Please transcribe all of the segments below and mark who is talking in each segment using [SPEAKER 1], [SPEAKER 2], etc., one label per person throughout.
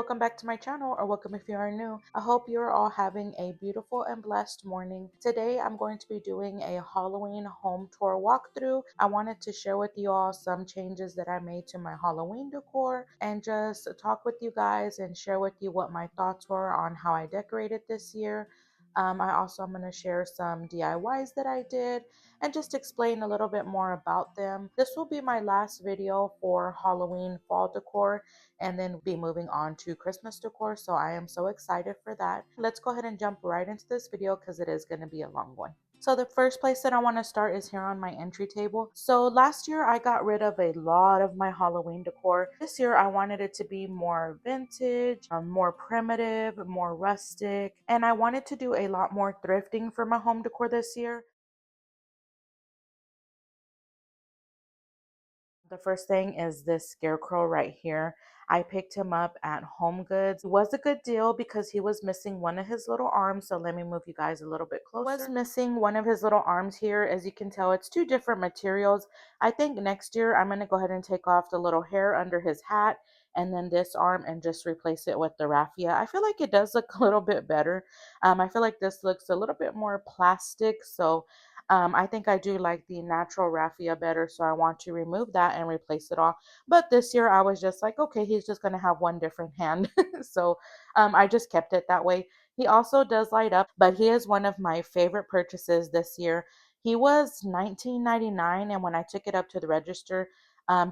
[SPEAKER 1] welcome back to my channel, or welcome if you are new. I hope you're all having a beautiful and blessed morning. Today I'm going to be doing a Halloween home tour walkthrough. I wanted to share with you all some changes that I made to my Halloween decor and just talk with you guys and share with you what my thoughts were on how I decorated this year. I also am going to share some DIYs that I did and just explain a little bit more about them. This will be my last video for Halloween fall decor and then be moving on to Christmas decor. So I am so excited for that. Let's go ahead and jump right into this video because it is going to be a long one. So the first place that I want to start is here on my entry table. So last year I got rid of a lot of my Halloween decor. This year I wanted it to be more vintage, more primitive, more rustic, and I wanted to do a lot more thrifting for my home decor this year. The first thing is this scarecrow right here. I picked him up at Home Goods. It was a good deal because he was missing one of his little arms. So let me move you guys a little bit closer. He was missing one of his little arms here. As you can tell, it's two different materials. I think next year I'm going to go ahead and take off the little hair under his hat and then this arm and just replace it with the raffia. I feel like it does look a little bit better. I feel like this looks a little bit more plastic. So I think I do like the natural raffia better, so I want to remove that and replace it all. But this year I was just like, okay, he's just going to have one different hand. So I just kept it that way. He also does light up, but he is one of my favorite purchases this year. He was $19.99, and when I took it up to the register,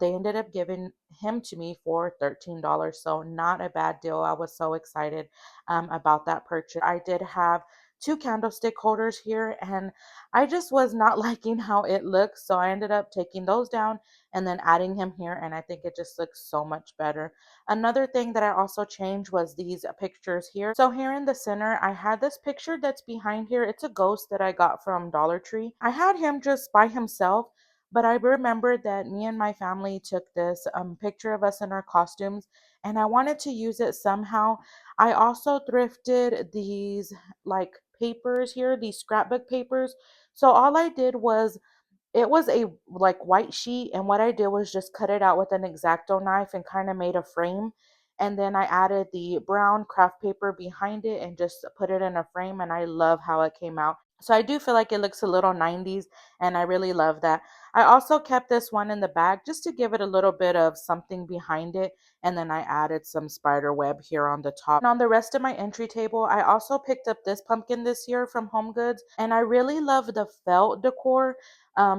[SPEAKER 1] they ended up giving him to me for $13. So not a bad deal. I was so excited about that purchase. I did have two candlestick holders here, and I just was not liking how it looks. So I ended up taking those down and then adding him here. And I think it just looks so much better. Another thing that I also changed was these pictures here. So here in the center, I had this picture that's behind here. It's a ghost that I got from Dollar Tree. I had him just by himself. But I remembered that me and my family took this picture of us in our costumes, and I wanted to use it somehow. I also thrifted these like papers here, these scrapbook papers. So all I did was it was a like white sheet, and what I did was just cut it out with an X-Acto knife and kind of made a frame. And then I added the brown craft paper behind it and just put it in a frame, and I love how it came out. So I do feel like it looks a little 90s, and I really love that. I also kept this one in the back just to give it a little bit of something behind it, and then I added some spider web here on the top. And on the rest of my entry table, I also picked up this pumpkin this year from Home Goods, and I really love the felt decor.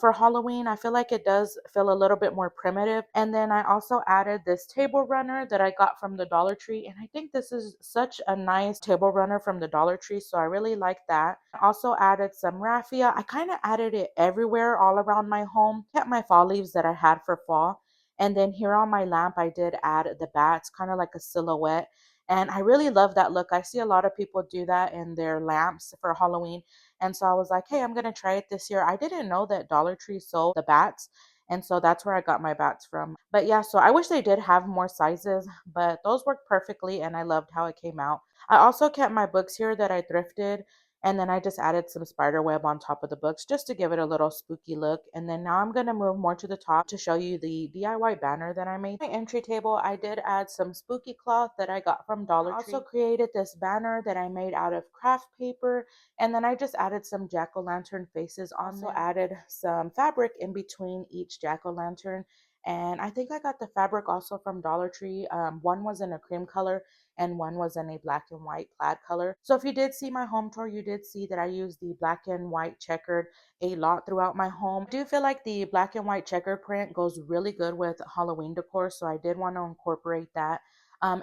[SPEAKER 1] For Halloween, I feel like it does feel a little bit more primitive. And then I also added this table runner that I got from the Dollar Tree. And I think this is such a nice table runner from the Dollar Tree. So I really like that. I also added some raffia. I kind of added it everywhere all around my home. Kept my fall leaves that I had for fall. And then here on my lamp, I did add the bats, kind of like a silhouette. And I really love that look. I see a lot of people do that in their lamps for Halloween. And so I was like, hey, I'm going to try it this year. I didn't know that Dollar Tree sold the bats. And so that's where I got my bats from. But yeah, so I wish they did have more sizes, but those worked perfectly and I loved how it came out. I also kept my books here that I thrifted. And then I just added some spider web on top of the books just to give it a little spooky look. And then now I'm going to move more to the top to show you the DIY banner that I made. My entry table, I did add some spooky cloth that I got from Dollar Tree. I also created this banner that I made out of craft paper, and then I just added some jack-o'-lantern faces on there. Also added some fabric in between each jack-o'-lantern. And I think I got the fabric also from Dollar Tree. One was in a cream color and one was in a black and white plaid color. So if you did see my home tour, you did see that I used the black and white checkered a lot throughout my home. I do feel like the black and white checker print goes really good with Halloween decor, so I did want to incorporate that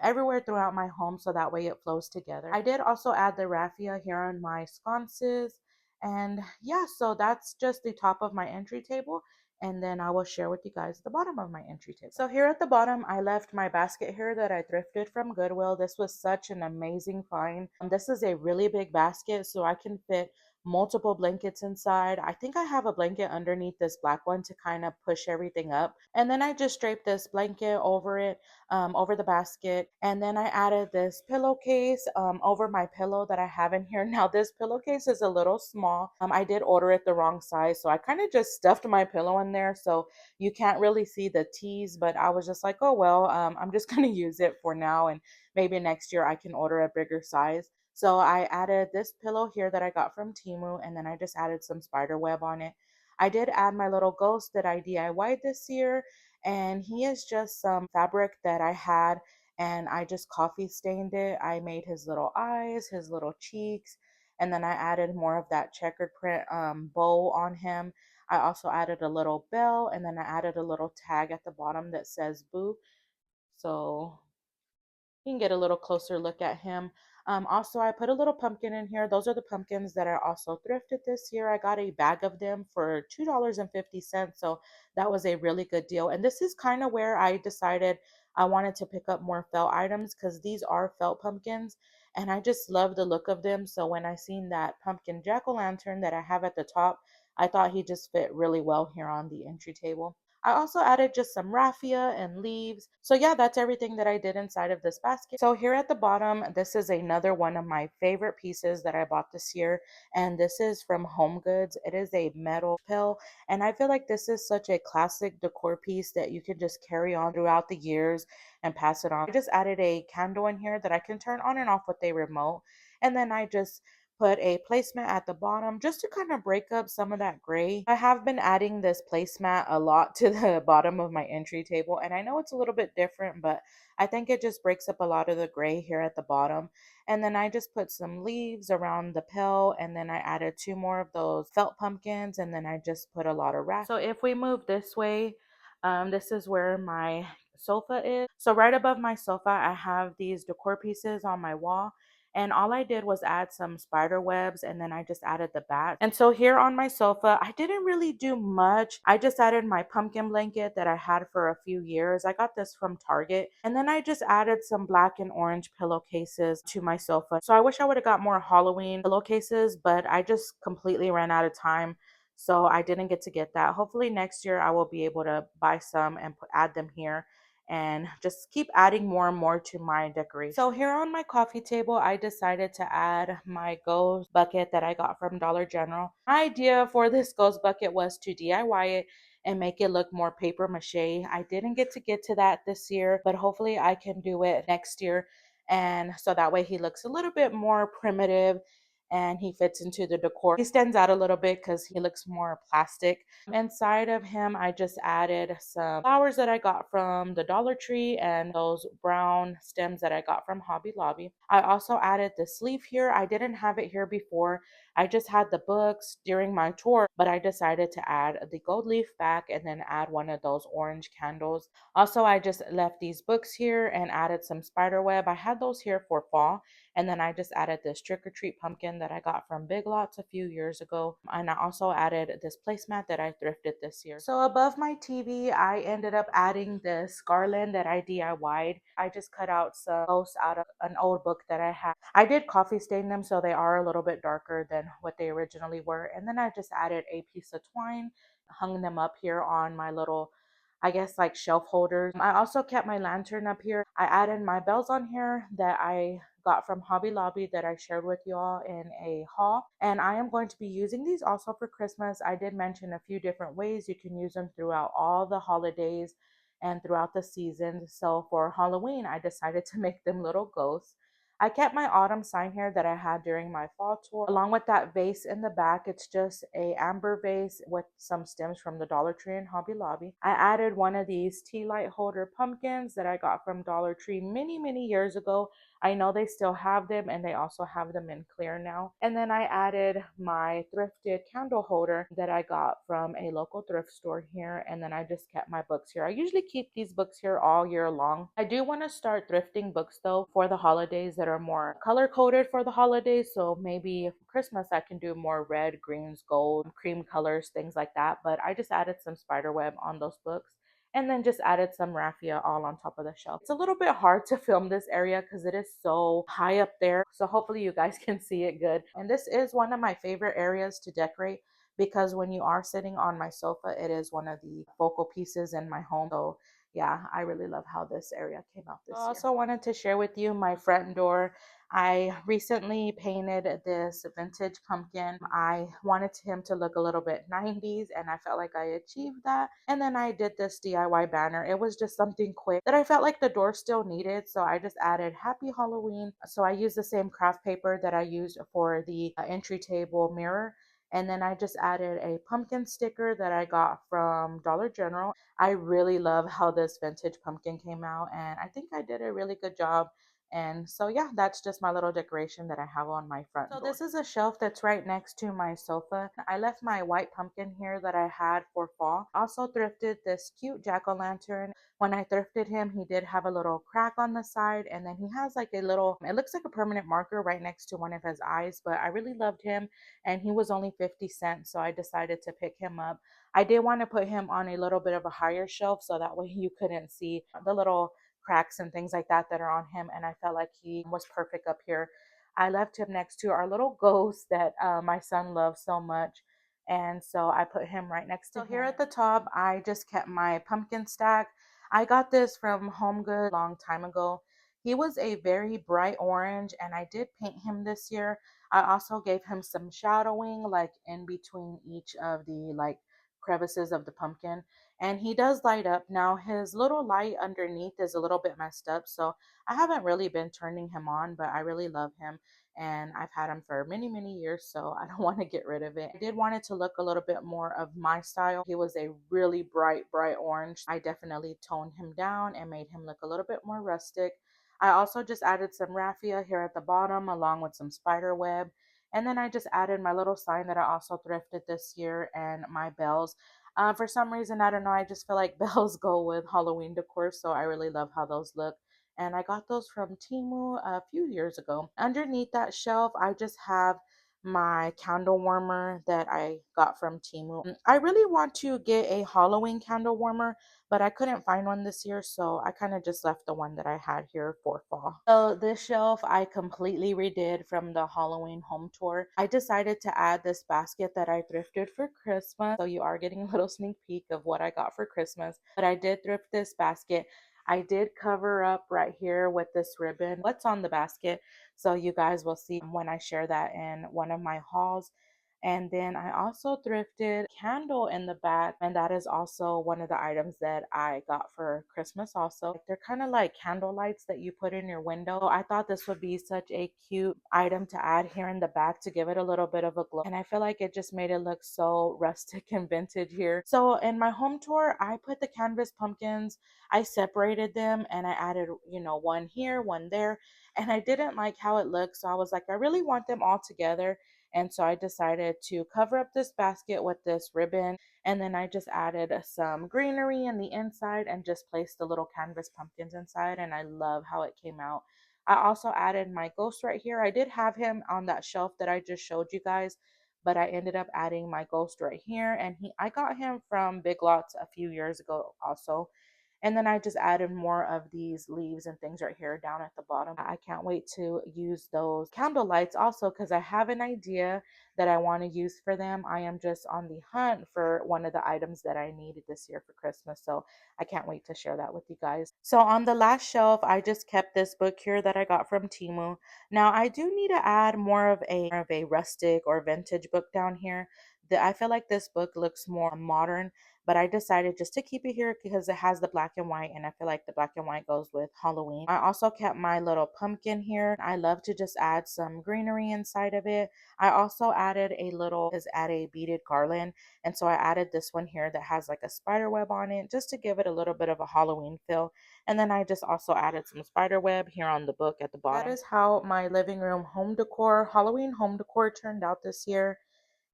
[SPEAKER 1] everywhere throughout my home so that way it flows together. I did also add the raffia here on my sconces. And yeah, so that's just the top of my entry table. And then I will share with you guys the bottom of my entry table. So here at the bottom, I left my basket here that I thrifted from Goodwill. This was such an amazing find. This is a really big basket, so I can fit multiple blankets inside. I think I have a blanket underneath this black one to kind of push everything up. And then I just draped this blanket over it, over the basket. And then I added this pillowcase over my pillow that I have in here. Now, this pillowcase is a little small. I did order it the wrong size. So I kind of just stuffed my pillow in there. So you can't really see the T's, but I was just like, oh, well, I'm just going to use it for now. And maybe next year I can order a bigger size. So I added this pillow here that I got from Temu, and then I just added some spider web on it. I did add my little ghost that I DIY'd this year, and he is just some fabric that I had, and I just coffee stained it. I made his little eyes, his little cheeks, and then I added more of that checkered print bow on him. I also added a little bell, and then I added a little tag at the bottom that says boo. So you can get a little closer look at him. Also, I put a little pumpkin in here. Those are the pumpkins that I also thrifted this year. I got a bag of them for $2.50. So that was a really good deal. And this is kind of where I decided I wanted to pick up more felt items because these are felt pumpkins. And I just love the look of them. So when I seen that pumpkin jack-o'-lantern that I have at the top, I thought he just fit really well here on the entry table. I also added just some raffia and leaves. So yeah, that's everything that I did inside of this basket. So here at the bottom, this is another one of my favorite pieces that I bought this year. And this is from Home Goods. It is a metal pill. And I feel like this is such a classic decor piece that you can just carry on throughout the years and pass it on. I just added a candle in here that I can turn on and off with a remote. And then I just put a placemat at the bottom just to kind of break up some of that gray. I have been adding this placemat a lot to the bottom of my entry table, and I know it's a little bit different, but I think it just breaks up a lot of the gray here at the bottom. And then I just put some leaves around the pill, and then I added two more of those felt pumpkins, and then I just put a lot of wrap. So if we move this way, this is where my sofa is. So right above my sofa, I have these decor pieces on my wall. And all I did was add some spider webs, and then I just added the bats. And so here on my sofa, I didn't really do much. I just added my pumpkin blanket that I had for a few years. I got this from Target. And then I just added some black and orange pillowcases to my sofa. So I wish I would have got more Halloween pillowcases, but I just completely ran out of time. So I didn't get that. Hopefully next year I will be able to buy some and add them here and just keep adding more and more to my decoration. So here on my coffee table, I decided to add my ghost bucket that I got from Dollar General. My idea for this ghost bucket was to DIY it and make it look more paper mache. I didn't get to that this year, but hopefully I can do it next year. And so that way he looks a little bit more primitive and he fits into the decor. He stands out a little bit because he looks more plastic. Inside of him, I just added some flowers that I got from the Dollar Tree and those brown stems that I got from Hobby Lobby. I also added the sleeve here. I didn't have it here before. I just had the books during my tour, but I decided to add the gold leaf back and then add one of those orange candles. Also, I just left these books here and added some spider web. I had those here for fall. And then I just added this trick or treat pumpkin that I got from Big Lots a few years ago. And I also added this placemat that I thrifted this year. So above my TV, I ended up adding this garland that I DIY'd. I just cut out some posts out of an old book that I had. I did coffee stain them, so they are a little bit darker than what they originally were. And then I just added a piece of twine, hung them up here on my little, I guess, like shelf holders. I also kept my lantern up here. I added my bells on here that I got from Hobby Lobby that I shared with y'all in a haul. And I am going to be using these also for Christmas. I did mention a few different ways you can use them throughout all the holidays and throughout the season. So for Halloween, I decided to make them little ghosts. I kept my autumn sign here that I had during my fall tour. Along with that vase in the back, it's just a amber vase with some stems from the Dollar Tree and Hobby Lobby. I added one of these tea light holder pumpkins that I got from Dollar Tree many years ago. I know they still have them and they also have them in clear now. And then I added my thrifted candle holder that I got from a local thrift store here. And then I just kept my books here. I usually keep these books here all year long. I do want to start thrifting books though for the holidays that are more color coded for the holidays. So maybe for Christmas I can do more red, greens, gold, cream colors, things like that. But I just added some spider web on those books. and then just added some raffia all on top of the shelf. It's a little bit hard to film this area because it is so high up there. So hopefully you guys can see it good. And this is one of my favorite areas to decorate because when you are sitting on my sofa, it is one of the focal pieces in my home. So yeah, I really love how this area came out this year. I also wanted to share with you my front door. I recently painted this vintage pumpkin. I wanted him to look a little bit 90s and I felt like I achieved that. And then I did this DIY banner. It was just something quick that I felt like the door still needed. So I just added Happy Halloween. So I used the same craft paper that I used for the entry table mirror. And then I just added a pumpkin sticker that I got from Dollar General. I really love how this vintage pumpkin came out, and I think I did a really good job. And so, yeah, that's just my little decoration that I have on my front door. So this is a shelf that's right next to my sofa. I left my white pumpkin here that I had for fall. Also thrifted this cute jack-o'-lantern. When I thrifted him, he did have a little crack on the side, and then he has like a little, it looks like a permanent marker right next to one of his eyes, but I really loved him, and he was only 50 cents, so I decided to pick him up. I did want to put him on a little bit of a higher shelf so that way you couldn't see the little cracks and things like that are on him. And I felt like he was perfect up here. I left him next to our little ghost that my son loves so much. And so I put him right next to him. So here at the top, I just kept my pumpkin stack. I got this from Home Goods a long time ago. He was a very bright orange, and I did paint him this year. I also gave him some shadowing, like in between each of the like crevices of the pumpkin, and he does light up. Now his little light underneath is a little bit messed up, so I haven't really been turning him on, but I really love him and I've had him for many years, so I don't want to get rid of it. I did want it to look a little bit more of my style. He was a really bright orange. I definitely toned him down and made him look a little bit more rustic. I also just added some raffia here at the bottom along with some spider web. And then I just added my little sign that I also thrifted this year and my bells. For some reason, I don't know, I just feel like bells go with Halloween decor, so I really love how those look. And I got those from Temu a few years ago. Underneath that shelf, I just have my candle warmer that I got from Temu. I really want to get a Halloween candle warmer, but I couldn't find one this year, so I kind of just left the one that I had here for fall. So this shelf I completely redid from the Halloween home tour. I decided to add this basket that I thrifted for Christmas. So you are getting a little sneak peek of what I got for Christmas. But I did thrift this basket. I did cover up right here with this ribbon what's on the basket. So you guys will see when I share that in one of my hauls. And then I also thrifted candle in the back, and that is also one of the items that I got for Christmas also. They're kind of like candle lights that you put in your window. I thought this would be such a cute item to add here in the back to give it a little bit of a glow. And I feel like it just made it look so rustic and vintage here. So in my home tour, I put the canvas pumpkins, I separated them and I added, one here, one there. And I didn't like how it looked. So I was like, I really want them all together. And so I decided to cover up this basket with this ribbon. And then I just added some greenery in the inside and just placed the little canvas pumpkins inside. And I love how it came out. I also added my ghost right here. I did have him on that shelf that I just showed you guys, but I ended up adding my ghost right here. And I got him from Big Lots a few years ago also. And then I just added more of these leaves and things right here down at the bottom. I can't wait to use those candle lights also because I have an idea that I want to use for them. I am just on the hunt for one of the items that I needed this year for Christmas. So I can't wait to share that with you guys. So on the last shelf, I just kept this book here that I got from Temu. Now I do need to add more of a rustic or vintage book down here. I feel like this book looks more modern, but I decided just to keep it here because it has the black and white, and I feel like the black and white goes with Halloween. I also kept my little pumpkin here. I love to just add some greenery inside of it. I also added a beaded garland, and so I added this one here that has like a spider web on it just to give it a little bit of a Halloween feel. And then I just also added some spider web here on the book at the bottom. That is how my living room Halloween home decor turned out this year,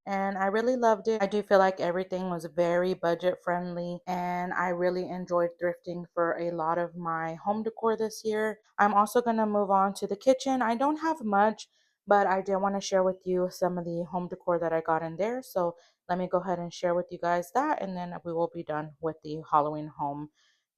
[SPEAKER 1] and I really loved it. I do feel like everything was very budget friendly, and I really enjoyed thrifting for a lot of my home decor this year. I'm also going to move on to the kitchen. I don't have much, but I did want to share with you some of the home decor that I got in there. So let me go ahead and share with you guys that, and then we will be done with the Halloween home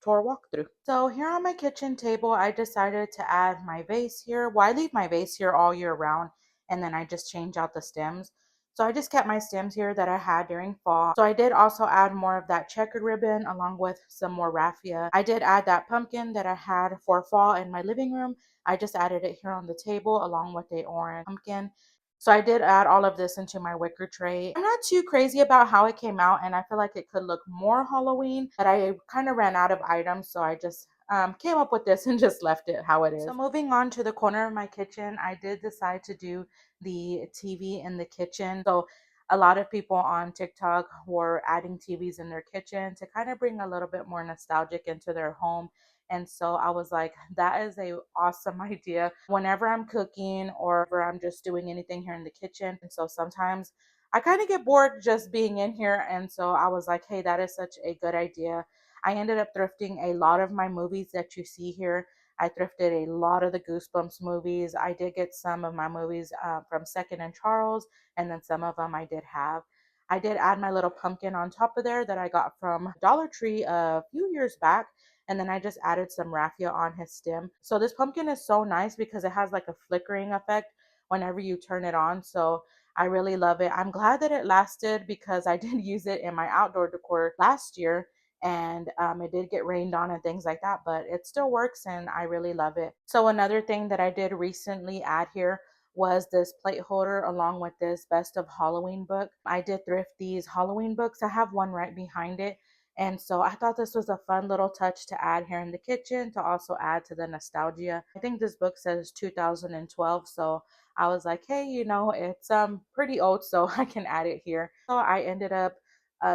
[SPEAKER 1] tour walkthrough. So here on my kitchen table, I decided to add my vase here. Well, I leave my vase here all year round, and then I just change out the stems. So I just kept my stems here that I had during fall. So I did also add more of that checkered ribbon along with some more raffia. I did add that pumpkin that I had for fall in my living room. I just added it here on the table along with a orange pumpkin. So I did add all of this into my wicker tray. I'm not too crazy about how it came out, and I feel like it could look more Halloween, but I kind of ran out of items, so I just came up with this and just left it how it is. So moving on to the corner of my kitchen, I did decide to do the TV in the kitchen. So a lot of people on TikTok were adding TVs in their kitchen to kind of bring a little bit more nostalgic into their home. And so I was like, that is a awesome idea. Whenever I'm cooking or I'm just doing anything here in the kitchen. And so sometimes I kind of get bored just being in here. And so I was like, hey, that is such a good idea. I ended up thrifting a lot of my movies that you see here. I thrifted a lot of the Goosebumps movies. I did get some of my movies from Second and Charles, and then some of them I did have. I did add my little pumpkin on top of there that I got from Dollar Tree a few years back. And then I just added some raffia on his stem. So this pumpkin is so nice because it has like a flickering effect whenever you turn it on. So I really love it. I'm glad that it lasted because I did use it in my outdoor decor last year, and it did get rained on and things like that, but it still works and I really love it. So another thing that I did recently add here was this plate holder along with this best of Halloween book. I did thrift these Halloween books. I have one right behind it. And so I thought this was a fun little touch to add here in the kitchen to also add to the nostalgia. I think this book says 2012, so I was like, hey, it's pretty old, so I can add it here. So I ended up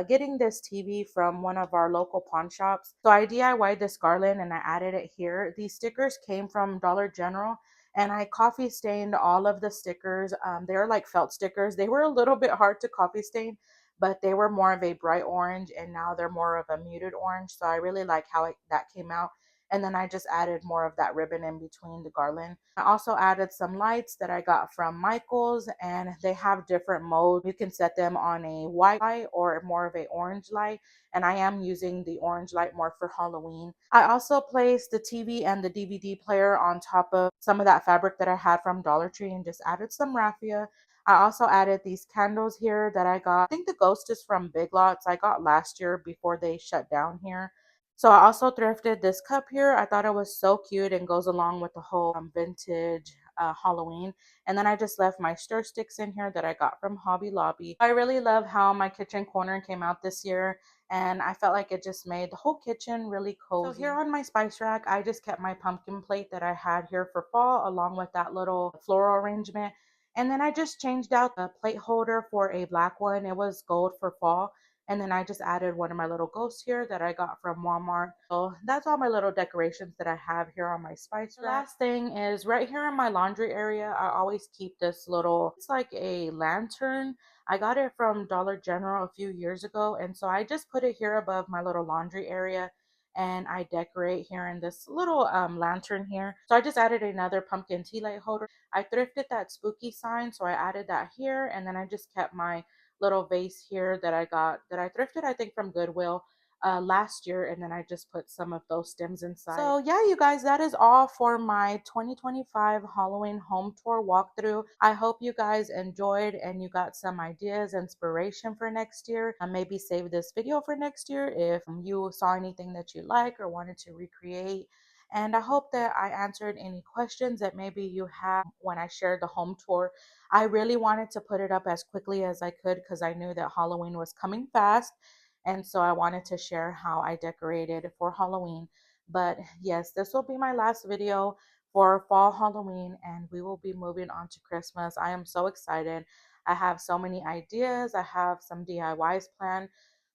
[SPEAKER 1] getting this TV from one of our local pawn shops. So I DIY'd this garland and I added it here. These stickers came from Dollar General, and I coffee stained all of the stickers. They're like felt stickers. They were a little bit hard to coffee stain, but they were more of a bright orange, and now they're more of a muted orange. So I really like how that came out. And then I just added more of that ribbon in between the garland. I also added some lights that I got from Michael's, and they have different modes. You can set them on a white light or more of a orange light, and I am using the orange light more for Halloween. I also placed the TV and the DVD player on top of some of that fabric that I had from Dollar Tree and just added some raffia. I also added these candles here that I got. I think the ghost is from Big Lots. I got last year before they shut down here. So I also thrifted this cup here. I thought it was so cute and goes along with the whole vintage Halloween. And then I just left my stir sticks in here that I got from Hobby Lobby. I really love how my kitchen corner came out this year, and I felt like it just made the whole kitchen really cozy. So here on my spice rack, I just kept my pumpkin plate that I had here for fall along with that little floral arrangement. And then I just changed out the plate holder for a black one. It was gold for fall. And then I just added one of my little ghosts here that I got from Walmart. So that's all my little decorations that I have here on my spice rack. The last thing is right here in my laundry area, I always keep this little, it's like a lantern. I got it from Dollar General a few years ago. And so I just put it here above my little laundry area, and I decorate here in this little lantern here. So I just added another pumpkin tea light holder. I thrifted that spooky sign, so I added that here, and then I just kept my little vase here that I thrifted, I think, from Goodwill last year, and then I just put some of those stems inside. So yeah, you guys, that is all for my 2025 Halloween home tour walkthrough. I hope you guys enjoyed and you got some ideas, inspiration for next year. Maybe save this video for next year if you saw anything that you like or wanted to recreate. And I hope that I answered any questions that maybe you have when I shared the home tour. I really wanted to put it up as quickly as I could because I knew that Halloween was coming fast. And so I wanted to share how I decorated for Halloween. But yes, this will be my last video for fall Halloween, and we will be moving on to Christmas. I am so excited. I have so many ideas. I have some DIYs planned.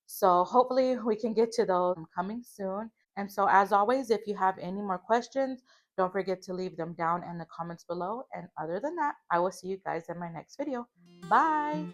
[SPEAKER 1] So hopefully we can get to those coming soon. And so as always, if you have any more questions, don't forget to leave them down in the comments below. And other than that, I will see you guys in my next video. Bye.